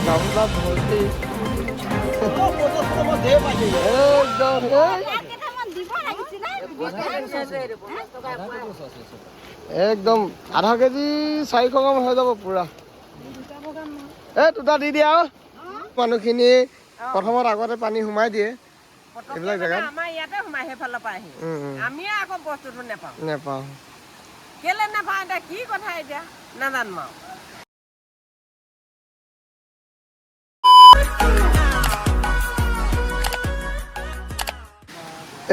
গামলা ভৰ্তি একদম আধা কেজি 400 গ্ৰাম হৈ যাব পুৰা। দুটা দি দিয়া মানুহখিনি প্ৰথমত আগতে পানী সোমাই দিয়ে এইবিলাক জেগাত। আমাৰ ইয়াতে সোমাই সেইফালৰ পৰা আহি আমি আকৌ বস্তুটো নেপাওঁ কেলে নাপাওঁ এতিয়া কি কথা এতিয়া নাজানো আৰু।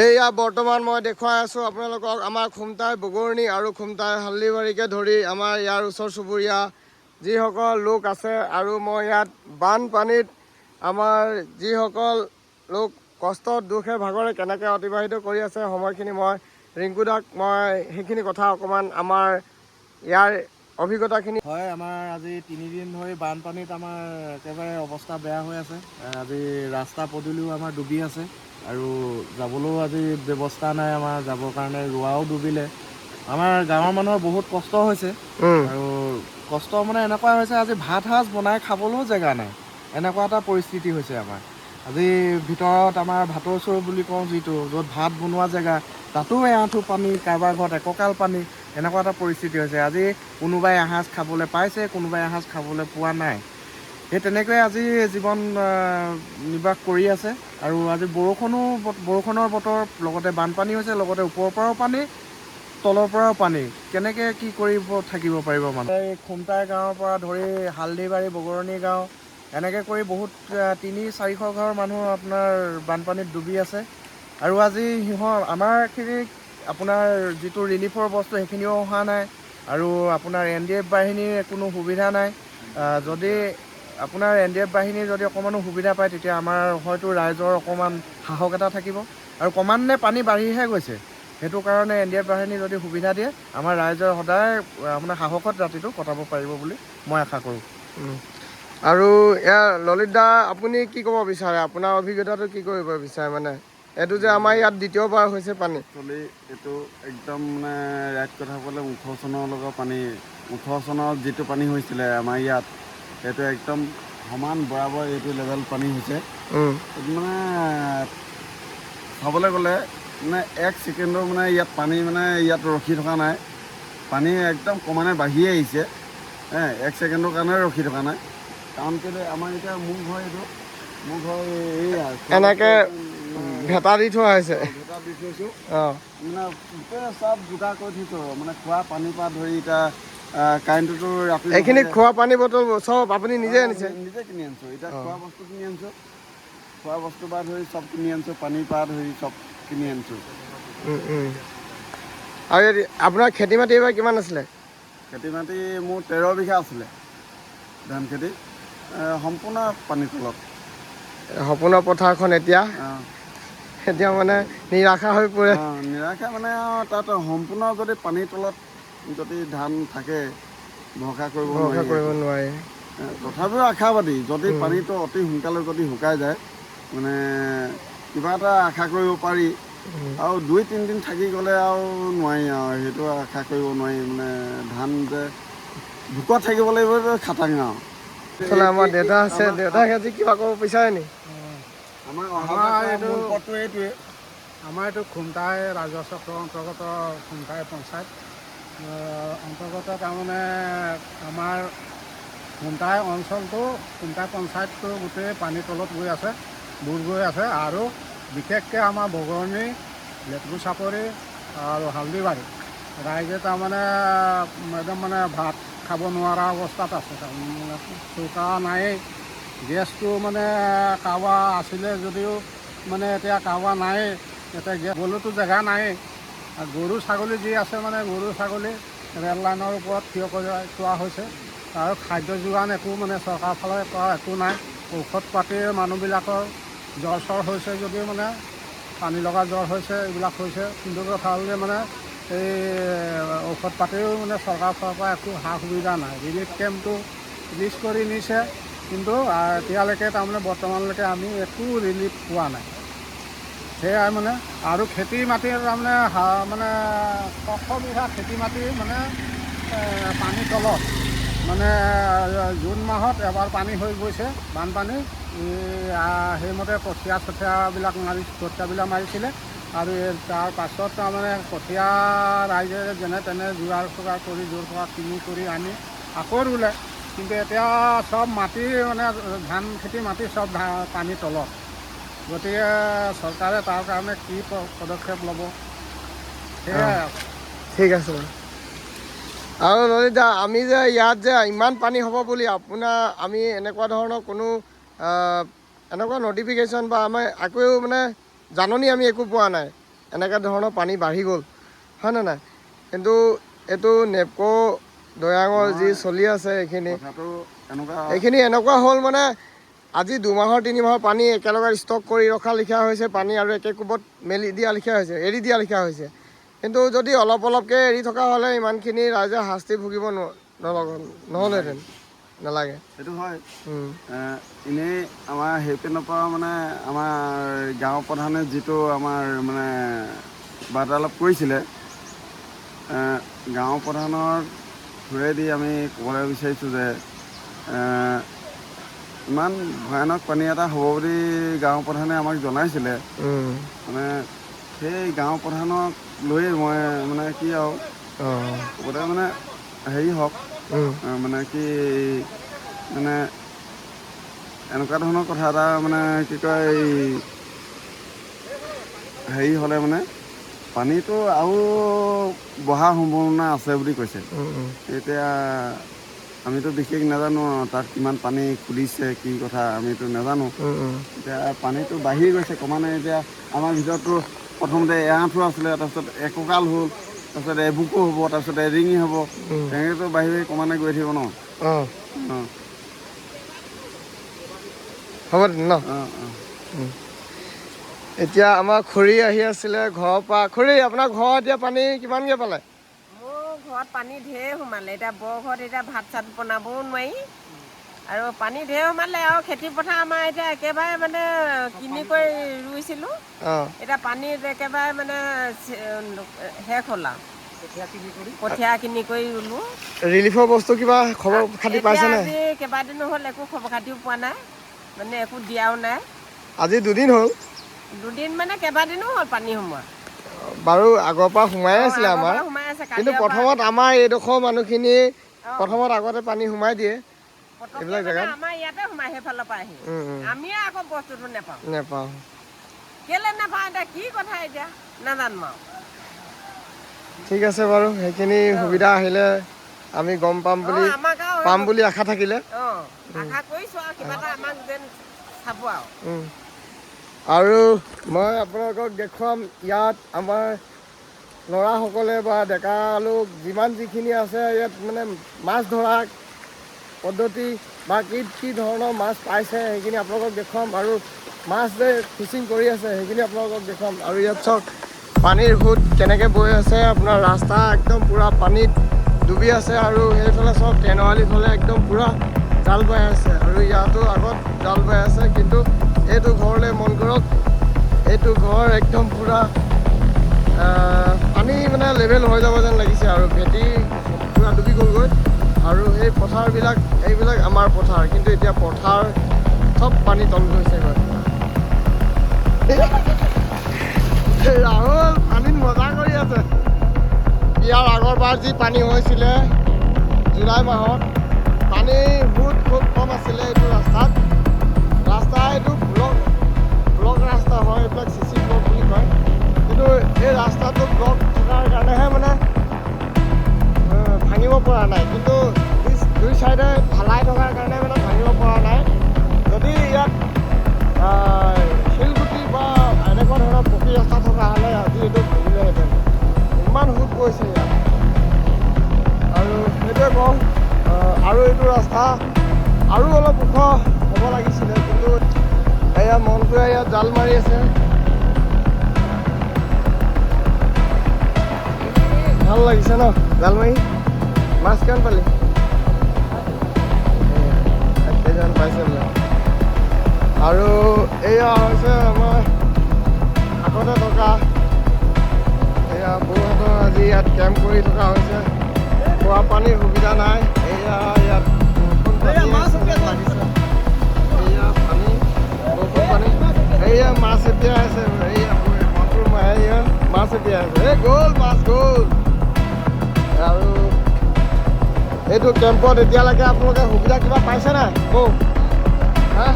এইয়া বৰ্তমান মই দেখুৱাই আছোঁ আপোনালোকক আমাৰ খুমটাই বগৰণি আৰু খুমটাই হালদিবাৰীকে ধৰি আমাৰ ইয়াৰ ওচৰ চুবুৰীয়া যিসকল লোক আছে আৰু মই ইয়াত বানপানীত আমাৰ যিসকল লোক কষ্টত দুখে ভাগৰে কেনেকৈ অতিবাহিত কৰি আছে সময়খিনি মই ৰিংকু দাক মই সেইখিনি কথা অকণমান আমাৰ ইয়াৰ অভিজ্ঞতাখিনি হয়। আমাৰ আজি 3 দিন ধৰি বানপানীত আমাৰ একেবাৰে অৱস্থা বেয়া হৈ আছে। আজি ৰাস্তা পদূলিও আমাৰ ডুবি আছে আৰু যাবলৈও আজি ব্যৱস্থা নাই আমাৰ যাবৰ কাৰণে। ৰোৱাও ডুবিলে। আমাৰ গাঁৱৰ মানুহৰ বহুত কষ্ট হৈছে আৰু কষ্ট মানে এনেকুৱা হৈছে আজি ভাত সাজ বনাই খাবলৈও জেগা নাই, এনেকুৱা এটা পৰিস্থিতি হৈছে আমাৰ। আজি ভিতৰত আমাৰ ভাতৰ চৰু বুলি কওঁ যিটো, য'ত ভাত বনোৱা জেগা, তাতো এআঁঠু পানী, কাৰোবাৰ ঘৰত একঁকাল পানী, এনেকুৱা এটা পৰিস্থিতি হৈছে। আজি কোনোবাই এসাঁজ খাবলৈ পাইছে, কোনোবাই এসাঁজ খাবলৈ পোৱা নাই। সেই তেনেকৈয়ে আজি জীৱন নিৰ্বাহ কৰি আছে। আৰু আজি বৰষুণৰ বতৰ, লগতে বানপানী হৈছে, লগতে ওপৰৰ পৰাও পানী, তলৰ পৰাও পানী। কেনেকৈ কি কৰিব থাকিব পাৰিব মানুহ। এই খুমটাই গাঁৱৰ পৰা ধৰি হালদিবাৰী, বগৰণি গাঁও, এনেকৈ কৰি বহুত 300-400 ঘৰ মানুহ আপোনাৰ বানপানীত ডুবি আছে। আৰু আজি আমাৰখিনি আপোনাৰ যিটো ৰিলিফৰ বস্তু সেইখিনিও অহা নাই। আৰু আপোনাৰ NDF বাহিনীৰ কোনো সুবিধা নাই। যদি আপোনাৰ NDF বাহিনীৰ যদি অকণমানো সুবিধা পায় তেতিয়া আমাৰ হয়তো ৰাইজৰ অকণমান সাহস এটা থাকিব। আৰু ক্ৰমান্বয়ে পানী বাঢ়িহে গৈছে, সেইটো কাৰণে NDF বাহিনী যদি সুবিধা দিয়ে আমাৰ ৰাইজৰ সদায় আপোনাৰ সাহসত ৰাতিটো কটাব পাৰিব বুলি মই আশা কৰোঁ। আৰু ললিত দা, আপুনি কি ক'ব বিচাৰে? আপোনাৰ অভিজ্ঞতাটো কি কৰিব বিচাৰে? মানে এইটো যে আমাৰ ইয়াত দ্বিতীয়বাৰ হৈছে পানী, একচুৱেলি এইটো একদম মানে ৰাইট কথা ক'লে 18 চনৰ লগত পানী, 18 চনত যিটো পানী হৈছিলে আমাৰ ইয়াত, সেইটো একদম সমান বৰাবৰ এইটো লেভেল পানী হৈছে। মানে চাবলৈ গ'লে মানে 1 ছেকেণ্ডৰ মানে ইয়াত পানী মানে ইয়াত ৰখি থকা নাই। পানী একদম ক্ৰমান্বয়ে বাঢ়ি আহিছে। 1 ছেকেণ্ডৰ কাৰণে ৰখি থকা নাই। কাৰণ কেলৈ আমাৰ এতিয়া মোৰ ঘৰ এইটো, মোৰ ঘৰ এইয়া এনেকৈ ভেটা দি থোৱা হৈছে। ভেটা দি থৈছোঁ। মানে গোটেই চব যোগাৰ কৰি থৈছোঁ। মানে খোৱা পানীৰ পৰা ধৰি এতিয়া কাৰেণ্টটোতো ৰাতি এইখিনি খোৱা পানী বটল চব আপুনি নিজে আনিছে? নিজে কিনি আনিছোঁ। এতিয়া খোৱা বস্তু কিনি আনিছোঁ, খোৱা বস্তুৰ পৰা ধৰি চব কিনি আনিছোঁ, পানীৰ পৰা ধৰি চব কিনি আনিছোঁ। আৰু আপোনাৰ খেতি মাটি এইবাৰ কিমান আছিলে? খেতি মাটি মোৰ 13 বিঘা আছিলে ধান খেতি, সম্পূৰ্ণ পানীৰ তলত। সম্পূৰ্ণ পথাৰখন এতিয়া মানে নিৰাশা হৈ পৰে। নিৰাশা মানে তাত সম্পূৰ্ণ যদি পানীৰ তলত যদি ধান থাকে ভৰসা কৰিব নোৱাৰি। তথাপিও আশাবাদী, যদি পানীটো অতি সোনকালে যদি শুকাই যায় মানে কিবা এটা আশা কৰিব পাৰি। আৰু 2-3 দিন থাকি গ'লে আৰু নোৱাৰি আৰু, সেইটো আশা কৰিব নোৱাৰি। মানে ধান যে ভোকত থাকিব লাগিব খাটাং আৰু। আমাৰ দেউতা আছে, দেউতাক আজি কিবা ক'ব বিচাৰে নি? আমাৰ এইটো খুমটাই ৰাজহ চক্ৰৰ অন্তৰ্গত খুমটাই পঞ্চায়ত অন্তৰ্গত। তাৰমানে আমাৰ খুমটাই অঞ্চলটো, খুমটাই পঞ্চায়তটো গোটেই পানীৰ তলত গৈ আছে, বুৰ গৈ আছে। আৰু বিশেষকৈ আমাৰ বগৰণি, লেটকু চাপৰি আৰু হালদিবাৰী ৰাইজে তাৰমানে একদম মানে ভাত খাব নোৱাৰা অৱস্থাত আছে। তাৰমানে চৌকা নায়েই, গেছটো মানে কাৰোবাৰ আছিলে যদিও মানে এতিয়া কাৰোবাৰ নায়েই। এতিয়া গেছবলৈতো জেগা নায়েই। গৰু ছাগলী যি আছে মানে গৰু ছাগলী ৰেল লাইনৰ ওপৰত থিয় কৰি থোৱা হৈছে। আৰু খাদ্য যোগান একো মানে চৰকাৰৰ ফালে কৰা একো নাই। ঔষধ পাতিৰ মানুহবিলাকৰ জ্বৰ চৰ হৈছে যদিও মানে পানী লগা জ্বৰ হৈছে, এইবিলাক হৈছে। কিন্তু কথা হ'ল যে মানে এই ঔষধ পাতিও মানে চৰকাৰৰ ফালৰ পৰা একো সা সুবিধা নাই। ৰিলিফ কেম্পটো লিষ্ট কৰি নিছে, কিন্তু এতিয়ালৈকে তাৰমানে বৰ্তমানলৈকে আমি একো ৰিলিফ পোৱা নাই। সেয়াই মানে। আৰু খেতি মাটিৰ তাৰমানে মানে 600 বিঘা খেতি মাটি মানে পানীৰ তলত। মানে জুন মাহত এবাৰ পানী হৈ গৈছে বানপানী সেইমতে কঠীয়াবিলাক মাৰিছিলে আৰু তাৰ পাছত তাৰমানে কঠীয়া ৰাইজে যেনে তেনে যোগাৰ চোগাৰ কৰি জোৰ পৰা কিনি কৰি আনি আকৌ ৰুলে কিন্তু এতিয়া চব মাটি মানে ধান খেতি মাটি চব পানী তলত গতিকে চৰকাৰে তাৰ কাৰণে কি পদক্ষেপ ল'ব সেয়াই ঠিক আছে আৰু ললিত দা আমি যে ইয়াত যে ইমান পানী হ'ব বুলি আমি এনেকুৱা ধৰণৰ কোনো এনেকুৱা নটিফিকেশ্যন বা আমাৰ একো মানে জাননী আমি একো পোৱা নাই এনেকুৱা ধৰণৰ পানী বাঢ়ি গ'ল হয়নে নাই কিন্তু এইটো নেপকো দৈয়াঙৰ যি চলি আছে এইখিনি এনেকুৱা হ'ল মানে আজি 2 মাহৰ 3 মাহৰ পানী একেলগে ষ্টক কৰি ৰখা লিখা হৈছে পানী আৰু একে কোবত মেলি দিয়া লিখা হৈছে এৰি দিয়া লিখা হৈছে কিন্তু যদি অলপ অলপকৈ এৰি থকা হ'লে ইমানখিনি ৰাইজে শাস্তি ভুগিব নহ'লেহেঁতেন নালাগে সেইটো হয় এনেই আমাৰ সেইপিনৰ পৰা মানে আমাৰ গাঁও প্ৰধানে যিটো আমাৰ মানে বাৰ্তালাপ কৰিছিলে গাঁও প্ৰধানৰ থ্ৰুৱেদি আমি ক'বলৈ বিচাৰিছোঁ যে ইমান ভয়ানক পানী এটা হ'ব বুলি গাঁও প্ৰধানে আমাক জনাইছিলে মানে সেই গাঁও প্ৰধানক লৈয়ে মই মানে কি আৰু ক'বলৈ মানে হেৰি হওক মানে কি মানে এনেকুৱা ধৰণৰ কথা এটা মানে কি কয় হেৰি হ'লে মানে পানীটো আৰু বঢ়াৰ সম্ভাৱনা আছে বুলি কৈছে এতিয়া আমিতো বিশেষ নাজানো তাত কিমান পানী খুলিছে কি কথা আমিতো নাজানো এতিয়া পানীটো বাঢ়ি গৈছে ক্ৰমান্বয়ে এতিয়া আমাৰ ভিতৰতো প্ৰথমতে এআঁঠু আছিলে তাৰপিছত এককাল হ'ল তাৰপিছত এবুকো হ'ব তাৰপিছত এৰিঙি হ'ব তেনেকৈতো বাঢ়ি বাঢ়ি ক্ৰমান্বয়ে গৈ থাকিব ন হ'ব ন এতিয়া আমাৰ খুৰী আহি আছিলে ঘৰৰ পৰা খুৰী আপোনাৰ ঘৰত এতিয়া পানী কিমানকৈ পালে মোৰ ঘৰত পানী ঢেৰ সোমালে এতিয়া বৰ ঘৰত এতিয়া ভাত চাত বনাবও নোৱাৰি আৰু পানী ঢেৰ সোমালে আৰু খেতি পথাৰ আমাৰ এতিয়া একেবাৰে মানে কিনি কৰি ৰুইছিলোঁ এতিয়া পানীত একেবাৰে মানে শেষ হ'ল আৰু কঠীয়া কিনি কৰি ৰুলোঁ ৰিলিফৰ বস্তু কিবা খবৰ খাতি পাইছেনে আজি কেইবাদিনো হ'ল একো খবৰ খাতিও পোৱা নাই মানে একো দিয়াও নাই আজি 2 দিন হ'ল 2 দিন মানে কেইবাদিনো হ'ল পানী সোমোৱা বাৰু আগৰ পৰা সোমাই আছিলে আমাৰ সোমাই আছে কিন্তু প্ৰথমত আমাৰ এইডোখৰ মানুহখিনি প্ৰথমত আগতে পানী সোমাই দিয়ে এইবিলাক জেগাত আমাৰ ইয়াতে সোমাই সেইফালৰ পৰা আহি আমিয়ে আকৌ বস্তুটো নেপাওঁ কেলে নাপাওঁ এতিয়া কি কথা এতিয়া নাজানো আৰু ঠিক আছে বাৰু সেইখিনি সুবিধা আহিলে আমি গম পাম বুলি আশা থাকিলে আশা কৰিছোঁ আৰু কিবা এটা আমাক যেন চাব আৰু মই আপোনালোকক দেখুৱাম ইয়াত আমাৰ ল'ৰাসকলে বা ডেকা লোক যিখিনি আছে ইয়াত মানে মাছ ধৰা পদ্ধতি বা কি ধৰণৰ মাছ পাইছে সেইখিনি আপোনালোকক দেখুৱাম আৰু মাছ যে ফিচিং কৰি আছে সেইখিনি আপোনালোকক দেখুৱাম আৰু ইয়াত চাওক পানীৰ সোঁত কেনেকৈ বৈ আছে আপোনাৰ ৰাস্তা একদম পূৰা পানীত ডুবি আছে আৰু সেইফালে চাওক টেনৱালি ফালে একদম পূৰা জাল বাই আছে আৰু ইয়াতো আগত জাল বাই আছে কিন্তু এইটো ঘৰলৈ মন কৰক এইটো ঘৰ একদম পূৰা পানী মানে লেভেল হৈ যাব যেন লাগিছে আৰু ভেটি পূৰা ডুবি গ'লগৈ আৰু এই পথাৰবিলাক এইবিলাক আমাৰ পথাৰ কিন্তু এতিয়া পথাৰ চব পানী তল গৈছে ৰাহুল পানীত মজা কৰি আছে ইয়াৰ আগৰবাৰ যি পানী হৈছিলে জুলাই মাহত পানী বহুত খুব কম আছিলে এইটো ৰাস্তা এইটো ব্লক ৰাস্তা হয় এইবিলাক CC ব্লক বুলি কয় কিন্তু এই ৰাস্তাটো ব্লক থকাৰ কাৰণেহে মানে ভাঙিব পৰা নাই কিন্তু দুই চাইডে ঢালাই থকাৰ কাৰণে মানে ভাঙিব পৰা নাই যদি ইয়াত শিলগুটি বা এনেকুৱা ধৰণৰ পকী ৰাস্তা থকা হ'লে আজি এইটো ভাঙিলেহেঁতেন ইমান সোঁত গৈছে ইয়াত আৰু সেইটোৱে কওঁ আৰু এইটো ৰাস্তা আৰু অলপ ওখ হ'ব লাগিছিলে কিন্তু এয়া মনটোৱে ইয়াত জাল মাৰি আছে ভাল লাগিছে ন জাল মাৰি মাছ কিমান পালি কেইজন পাইছে বোলে আৰু এয়া হৈছে আমাৰ আগতে থকা এয়া বৌহঁতৰ আজি ইয়াত কেম্প কৰি থকা হৈছে খোৱা পানীৰ সুবিধা নাই এয়া ইয়াত এতিয়া আছে এই মাছৰ মাছ এতিয়া আছে এই গ'ল মাছ গ'ল আৰু এইটো কেম্পত এতিয়ালৈকে আপোনালোকে সুবিধা কিবা পাইছে নাই হা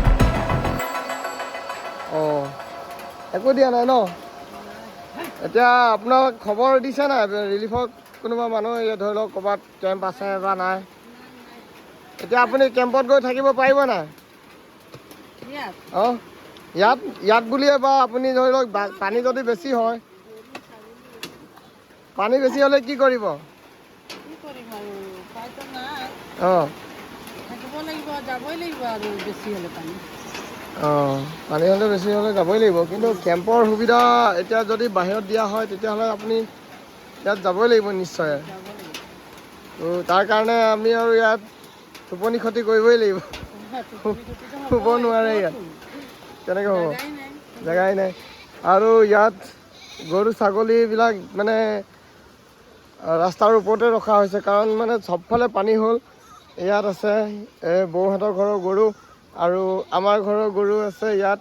অঁ একো দিয়া নাই ন এতিয়া আপোনাক খবৰ দিছে নাই ৰিলিফত কোনোবা মানুহ ধৰি লওক ক'ৰবাত কেম্প আছে বা নাই এতিয়া আপুনি কেম্পত গৈ থাকিব পাৰিব নাই অঁ ইয়াত বুলিয়ে বা আপুনি ধৰি লওক পানী যদি বেছি হয় পানী বেছি হ'লে কি কৰিব অঁ পানী হ'লে বেছি হ'লে যাবই লাগিব কিন্তু কেম্পৰ সুবিধা এতিয়া যদি বাহিৰত দিয়া হয় তেতিয়াহ'লে আপুনি ইয়াত যাবই লাগিব নিশ্চয় তাৰ কাৰণে আমি আৰু ইয়াত টোপনি ক্ষতি কৰিবই লাগিব শুব নোৱাৰে ইয়াত কেনেকৈ হ'ব জেগাই নাই আৰু ইয়াত গৰু ছাগলীবিলাক মানে ৰাস্তাৰ ওপৰতে ৰখা হৈছে কাৰণ মানে চবফালে পানী হ'ল ইয়াত আছে বৌহঁতৰ ঘৰৰ গৰু আৰু আমাৰ ঘৰৰ গৰু আছে ইয়াত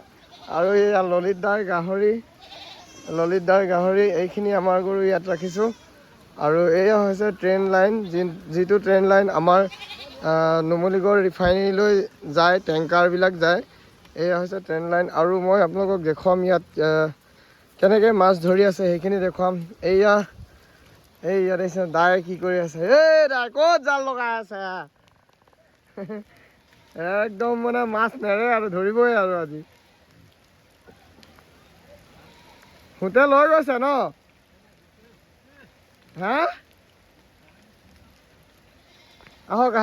আৰু এই ললিত দাৰ গাহৰি এইখিনি আমাৰ গৰু ইয়াত ৰাখিছোঁ আৰু এয়া হৈছে ট্ৰেইন লাইন যিটো ট্ৰেইন লাইন আমাৰ নুমলীগড় ৰিফাইনেৰীলৈ যায় টেংকাৰবিলাক যায় এয়া হৈছে ট্ৰেইন লাইন আৰু মই আপোনালোকক দেখুৱাম ইয়াত কেনেকৈ মাছ ধৰি আছে সেইখিনি দেখুৱাম এয়া দেখিছে দাই কি কৰি আছে দাই ক'ত জাল লগাই আছে একদম মানে মাছ নেৰে আৰু ধৰিবই আৰু আজি হোটেল লৈ গৈছে ন হা আহক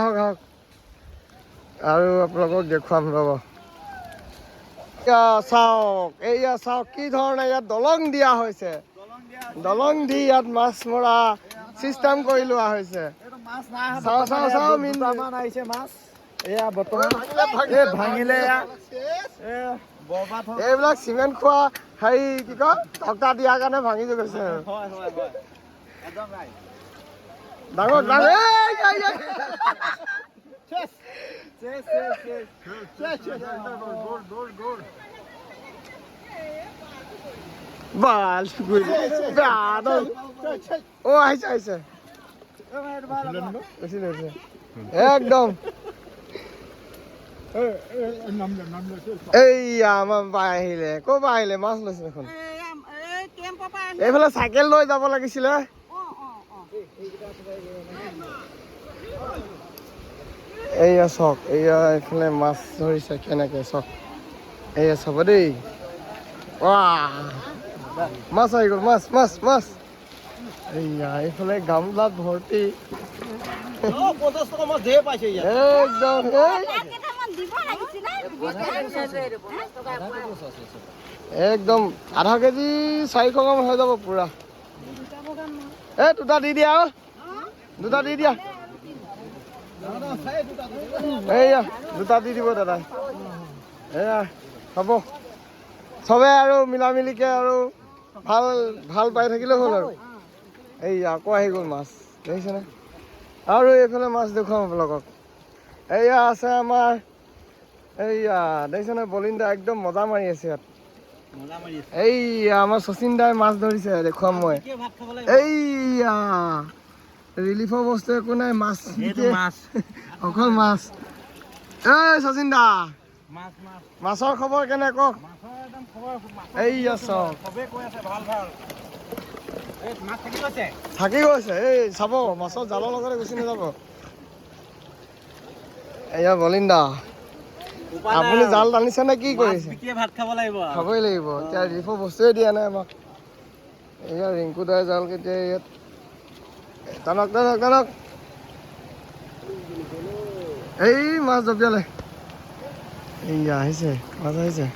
আৰু আপোনালোকক দেখুৱাম ৰ'ব এয়া চাওক কি ধৰণে ইয়াত দলং দিয়া হৈছে দলং দি ইয়াত মাছ মৰা চিষ্টেম কৰি লোৱা হৈছে চাও এয়া বৰ্তমান ভাঙিলে এইবিলাক চিমেণ্ট খোৱা হেৰি কি কয় টকা দিয়াৰ কাৰণে ভাঙি গৈছে ডাঙৰ আহিছে একদম এইয়া আমাৰ বাই আহিলে ক'ৰ পৰা আহিলে মাছ লৈছে দেখোন এইফালে চাইকেল লৈ যাব লাগিছিলে এইয়া চাওক এইয়া এইফালে মাছ ধৰিছে কেনেকৈ চাওক এইয়া চাব দেই মাছ আহি গ'ল মাছ এইয়া এইফালে গামলাত ভৰ্তি একদম একদম আধা কেজি 400 গ্ৰাম হৈ যাব পুৰা দুটা দি দিয়া দুটা দি দিয়া এইয়া দুটা দি দিব দাদাই এয়া হ'ব চবে আৰু মিলা মিলিকে আৰু ভাল পাই থাকিলে হ'ল আৰু এইয়া আকৌ আহি গ'ল মাছ দেখিছেনে আৰু এইফালে মাছ দেখুৱাম আপোনালোকক এইয়া আছে আমাৰ এইয়া দেখিছেনে বলিন দা একদম মজা মাৰি আছে ইয়াত এইয়া আমাৰ শচীন দাই মাছ ধৰিছে দেখুৱাম মই এইয়া ৰিলিফৰ বস্তু একো নাই মাছ অকল মাছ শচীন দা মাছৰ খবৰ কেনে কওক এইয়া চাওক থাকি গৈছে এই চাব মাছৰ জালৰ লগতে গুচি নাযাব এয়া বলিন দা আপুনি জাল টানিছে নে কি কৰিছে খাবই লাগিব এতিয়া ৰিলিফৰ বস্তুৱে দিয়া নাই আমাক এয়া ৰিংকু দাই জাল কেতিয়া ইয়াত টানক এই মাছ জপিয়ালে এইয়া আহিছে মাছ আহিছে